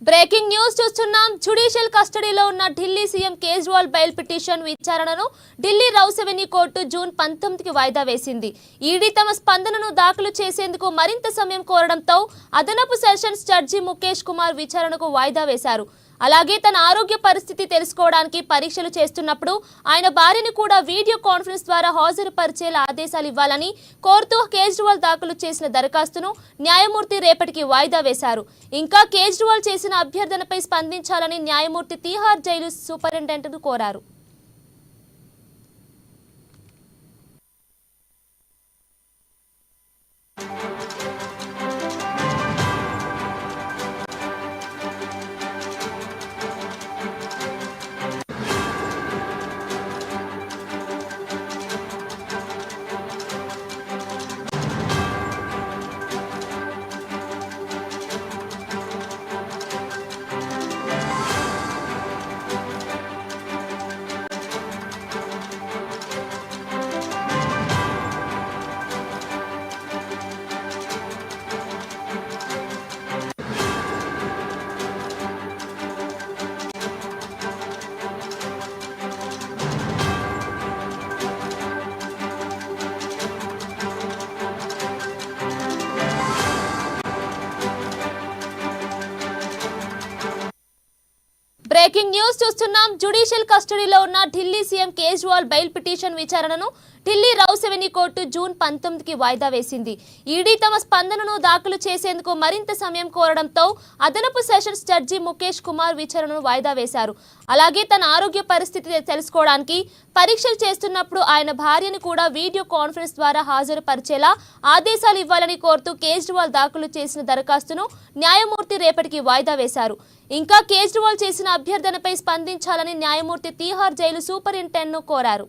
Breaking news చూస్తున్నాం. Judicial కస్టడీలో ఉన్న Delhi CM Kejriwal bail petition విచారణను Delhi Rouse Avenue court June 19కి వాయిదా వేసింది. ఈడీ తమ స్పందనను దాఖలు చేసేందుకు మరింత సమయం కోరడంతో అదనపు సెషన్స్ జడ్జి ముఖేష్ కుమార్ విచారణకు వాయిదా వేశారు. అలాగే తన ఆరోగ్య పరిస్థితి తెలుసుకోవడానికి పరీక్షలు చేస్తున్నప్పుడు ఆయన భార్యను కూడా వీడియో కాన్ఫరెన్స్ ద్వారా హాజరుపరిచేలా ఆదేశాలు ఇవ్వాలని కోరుతూ కేజ్రీవాల్ దాఖలు చేసిన దరఖాస్తును న్యాయమూర్తి రేపటికి వాయిదా వేశారు. ఇంకా కేజ్రీవాల్ చేసిన అభ్యర్థనపై స్పందించాలని న్యాయమూర్తి తిహార్ జైలు సూపరింటెండెంట్ను కోరారు. బ్రేకింగ్ న్యూస్ చూస్తున్నాం. జ్యుడిషియల్ కస్టడీలో ఉన్న Delhi CM Kejriwal bail petition విచారణను Delhi Rouse Avenue court June 19కి వాయిదా వేసింది. ఈడీ తమ స్పందనను దాఖలు చేసేందుకు మరింత సమయం కోరడంతో అదనపు సెషన్స్ జడ్జి ముఖేష్ కుమార్ విచారణను వాయిదా వేశారు. అలాగే తన ఆరోగ్య పరిస్థితి తెలుసుకోవడానికి పరీక్షలు చేస్తున్నప్పుడు ఆయన భార్యను కూడా వీడియో కాన్ఫరెన్స్ ద్వారా హాజరుపరిచేలా ఆదేశాలు ఇవ్వాలని కోరుతూ కేజ్రీవాల్ దాఖలు చేసిన దరఖాస్తును న్యాయమూర్తి రేపటికి వాయిదా వేశారు. ఇంకా కేజ్రీవాల్ చేసిన అభ్యర్థనపై స్పందించాలని న్యాయమూర్తి తిహార్ జైలు సూపరింటెండెంట్ను కోరారు.